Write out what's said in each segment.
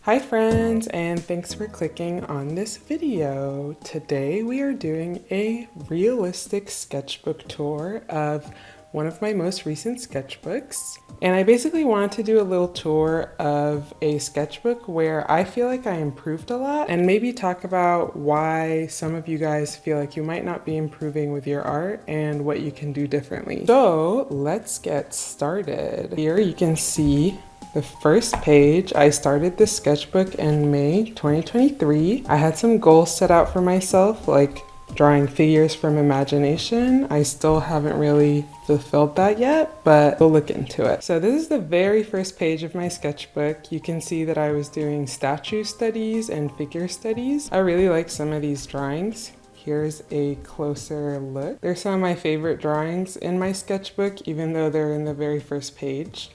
Hi friends, and thanks for clicking on this video. Today we are doing a realistic sketchbook tour of one of my most recent sketchbooks. And I basically wanted to do a little tour of a sketchbook where I feel like I improved a lot and maybe talk about why some of you guys feel like you might not be improving with your art and what you can do differently. So let's get started. Here you can see the first page. I started this sketchbook in May 2023. I had some goals set out for myself, like drawing figures from imagination. I still haven't really fulfilled that yet, but we'll look into it. So this is the very first page of my sketchbook. You can see that I was doing statue studies and figure studies. I really like some of these drawings. Here's a closer look. They're some of my favorite drawings in my sketchbook, even though they're in the very first page.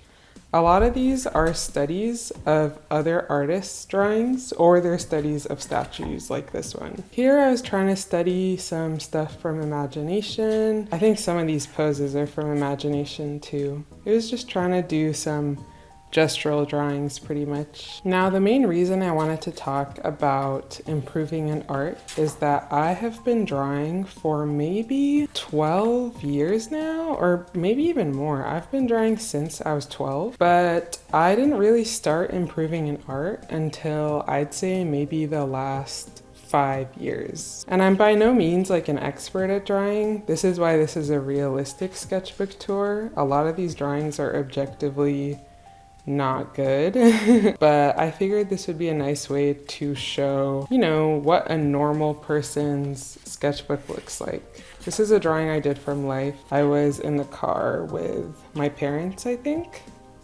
A lot of these are studies of other artists' drawings, or they're studies of statues like this one. Here I was trying to study some stuff from imagination. I think some of these poses are from imagination too. It was just trying to do some gestural drawings pretty much. Now the main reason I wanted to talk about improving in art is that I have been drawing for maybe 12 years now, or maybe even more. I've been drawing since I was 12, but I didn't really start improving in art until I'd say maybe the last 5 years. And I'm by no means like an expert at drawing. This is why this is a realistic sketchbook tour. A lot of these drawings are objectively not good, but I figured this would be a nice way to show, you know, what a normal person's sketchbook looks like. This is a drawing I did from life. I was in the car with my parents, I think.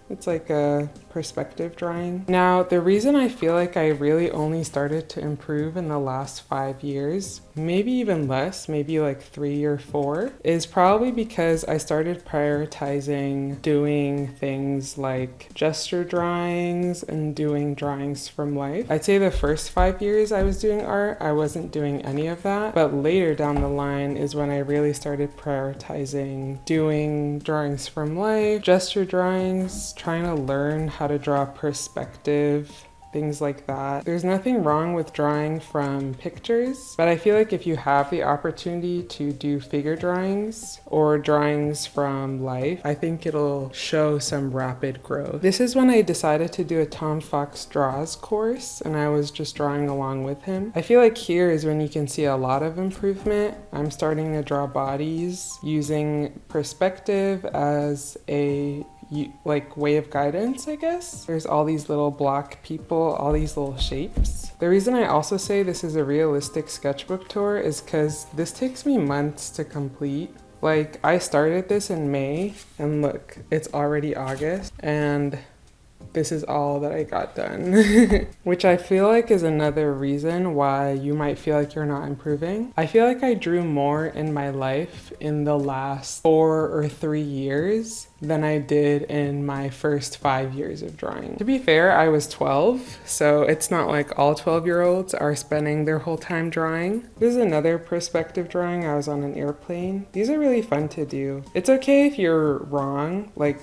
It's like a perspective drawing. Now, the reason I feel like I really only started to improve in the last 5 years, maybe even less, maybe like 3 or 4, is probably because I started prioritizing doing things like gesture drawings and doing drawings from life. I'd say the first 5 years I was doing art, I wasn't doing any of that, but later down the line is when I really started prioritizing doing drawings from life, gesture drawings, trying to learn how to draw perspective, things like that. There's nothing wrong with drawing from pictures, but I feel like if you have the opportunity to do figure drawings or drawings from life, I think it'll show some rapid growth. This is when I decided to do a Tom Fox Draws course, and I was just drawing along with him. I feel like here is when you can see a lot of improvement. I'm starting to draw bodies using perspective as a way of guidance, I guess. There's all these little block people, all these little shapes. The reason I also say this is a realistic sketchbook tour is because this takes me months to complete. Like, I started this in May, and look, it's already August, and this is all that I got done, which I feel like is another reason why you might feel like you're not improving. I feel like I drew more in my life in the last 4 or 3 years than I did in my first 5 years of drawing. To be fair, I was 12, so it's not like all 12-year-olds are spending their whole time drawing. This is another perspective drawing. I was on an airplane. These are really fun to do. It's okay if you're wrong, like,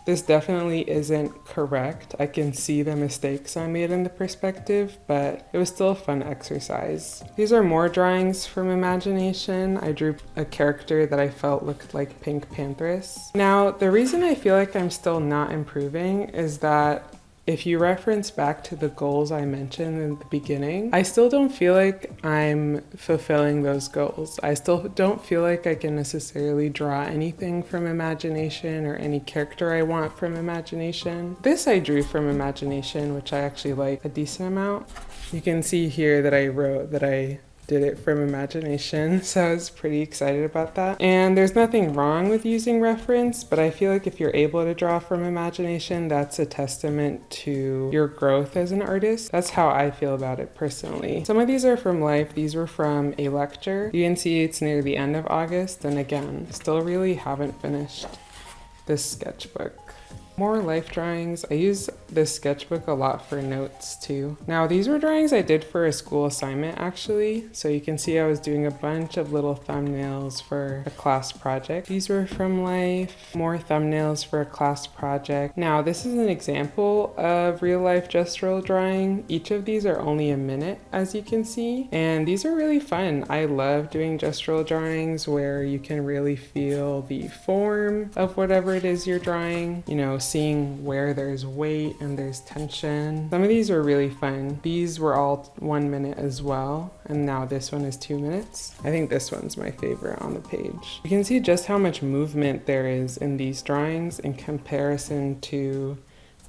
this definitely isn't correct. I can see the mistakes I made in the perspective, but it was still a fun exercise. These are more drawings from imagination. I drew a character that I felt looked like Pink Pantheress. Now, the reason I feel like I'm still not improving is that if you reference back to the goals I mentioned in the beginning, I still don't feel like I'm fulfilling those goals. I still don't feel like I can necessarily draw anything from imagination or any character I want from imagination. This I drew from imagination, which I actually like a decent amount. You can see here that I wrote that I did it from imagination, so I was pretty excited about that. And there's nothing wrong with using reference, but I feel like if you're able to draw from imagination, that's a testament to your growth as an artist. That's how I feel about it personally. Some of these are from life. These were from a lecture. You can see it's near the end of August, and again, still really haven't finished this sketchbook. More life drawings. I use this sketchbook a lot for notes too. Now these were drawings I did for a school assignment actually. So you can see I was doing a bunch of little thumbnails for a class project. These were from life. More thumbnails for a class project. Now this is an example of real life gestural drawing. Each of these are only a minute, as you can see. And these are really fun. I love doing gestural drawings where you can really feel the form of whatever it is you're drawing. You know, seeing where there's weight and there's tension. Some of these were really fun. These were all 1 minute as well. And now this one is 2 minutes. I think this one's my favorite on the page. You can see just how much movement there is in these drawings in comparison to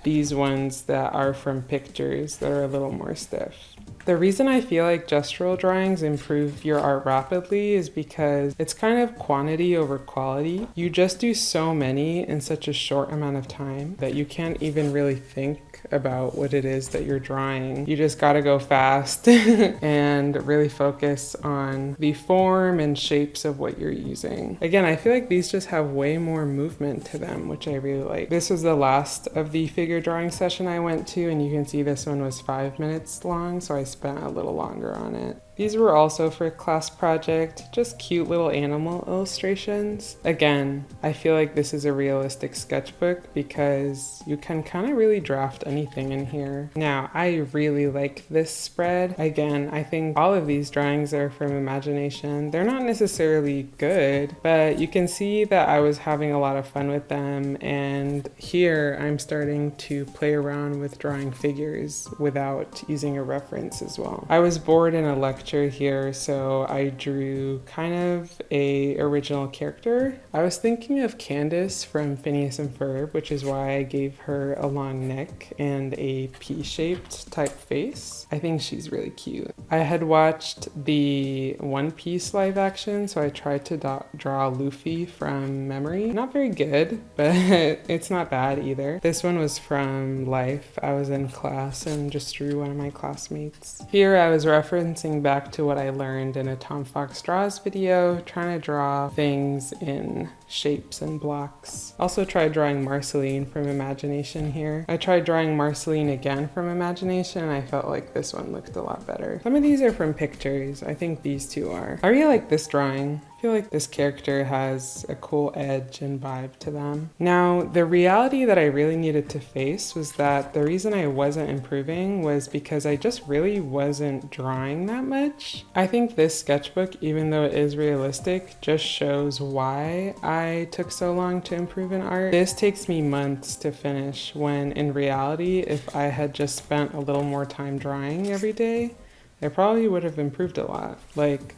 these ones that are from pictures that are a little more stiff. The reason I feel like gestural drawings improve your art rapidly is because it's kind of quantity over quality. You just do so many in such a short amount of time that you can't even really think about what it is that you're drawing. You just gotta go fast and really focus on the form and shapes of what you're using. Again, I feel like these just have way more movement to them, which I really like. This was the last of the figure drawing session I went to, and you can see this one was 5 minutes long, so I spent a little longer on it. These were also for a class project, just cute little animal illustrations. Again, I feel like this is a realistic sketchbook because you can kind of really draft anything in here. Now, I really like this spread. Again, I think all of these drawings are from imagination. They're not necessarily good, but you can see that I was having a lot of fun with them. And here I'm starting to play around with drawing figures without using a reference as well. I was bored in a lecture here, so I drew kind of a original character. I was thinking of Candace from Phineas and Ferb, which is why I gave her a long neck and a P-shaped type face. I think she's really cute. I had watched the One Piece live action, so I tried to draw Luffy from memory. Not very good, but it's not bad either. This one was from life. I was in class and just drew one of my classmates. Here I was referencing back to what I learned in a Tom Fox Draws video, trying to draw things in shapes and blocks. Also tried drawing Marceline from imagination here. I tried drawing Marceline again from imagination, and I felt like this one looked a lot better. Some of these are from pictures. I think these two are. I really like this drawing. I feel like this character has a cool edge and vibe to them. Now, the reality that I really needed to face was that the reason I wasn't improving was because I just really wasn't drawing that much. I think this sketchbook, even though it is realistic, just shows why I took so long to improve in art. This takes me months to finish, when in reality, if I had just spent a little more time drawing every day, I probably would have improved a lot. Like,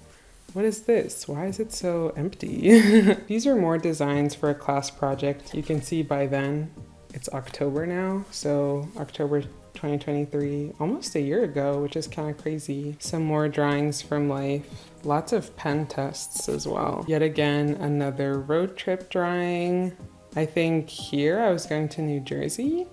what is this? Why is it so empty? These are more designs for a class project. You can see by then it's October now, so October 2023, almost a year ago, which is kind of crazy. Some more drawings from life. Lots of pen tests as well. Yet again, another road trip drawing. I think here I was going to New Jersey.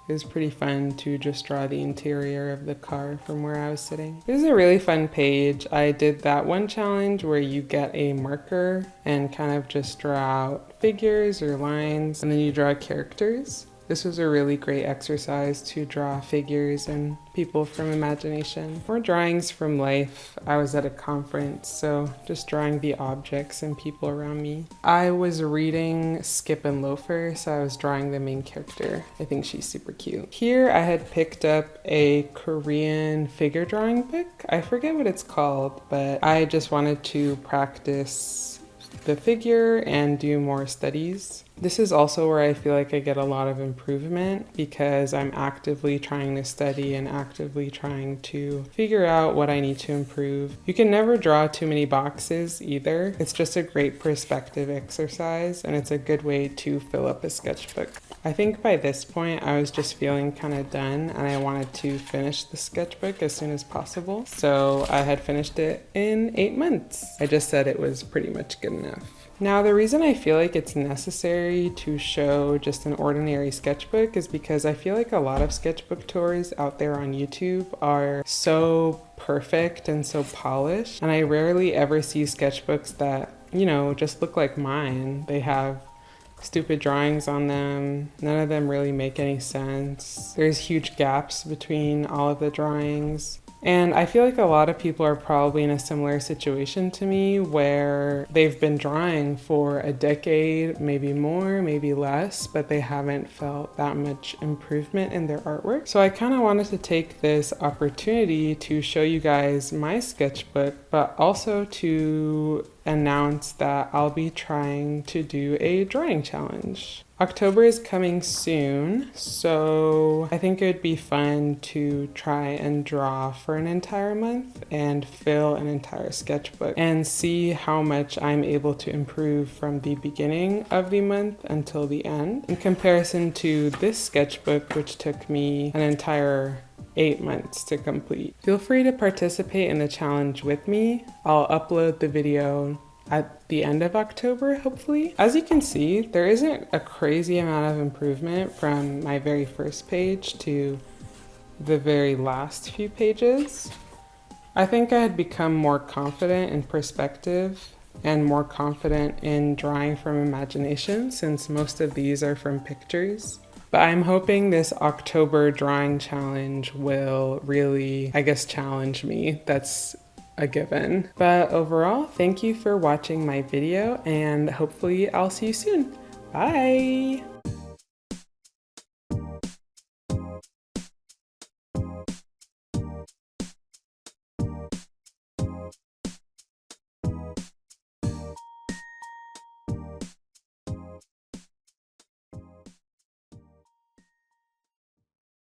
It was pretty fun to just draw the interior of the car from where I was sitting. This is a really fun page. I did that one challenge where you get a marker and kind of just draw out figures or lines, and then you draw characters. This was a really great exercise to draw figures and people from imagination. More drawings from life. I was at a conference, so just drawing the objects and people around me. I was reading Skip and Loafer, so I was drawing the main character. I think she's super cute. Here I had picked up a Korean figure drawing book. I forget what it's called, but I just wanted to practice the figure and do more studies. This is also where I feel like I get a lot of improvement because I'm actively trying to study and actively trying to figure out what I need to improve. You can never draw too many boxes either. It's just a great perspective exercise, and it's a good way to fill up a sketchbook. I think by this point I was just feeling kind of done and I wanted to finish the sketchbook as soon as possible. So I had finished it in 8 months. I just said it was pretty much good enough. Now, the reason I feel like it's necessary to show just an ordinary sketchbook is because I feel like a lot of sketchbook tours out there on YouTube are so perfect and so polished, and I rarely ever see sketchbooks that, you know, just look like mine. They have stupid drawings on them. None of them really make any sense. There's huge gaps between all of the drawings. And I feel like a lot of people are probably in a similar situation to me where they've been drawing for a decade, maybe more, maybe less, but they haven't felt that much improvement in their artwork. So I kind of wanted to take this opportunity to show you guys my sketchbook, but also to announce that I'll be trying to do a drawing challenge. October is coming soon, so I think it would be fun to try and draw for an entire month and fill an entire sketchbook and see how much I'm able to improve from the beginning of the month until the end in comparison to this sketchbook, which took me an entire 8 months to complete. Feel free to participate in the challenge with me. I'll upload the video at the end of October, hopefully. As you can see, there isn't a crazy amount of improvement from my very first page to the very last few pages. I think I had become more confident in perspective and more confident in drawing from imagination since most of these are from pictures. But I'm hoping this October drawing challenge will really, I guess, challenge me. That's a given. But overall, thank you for watching my video and hopefully I'll see you soon. Bye!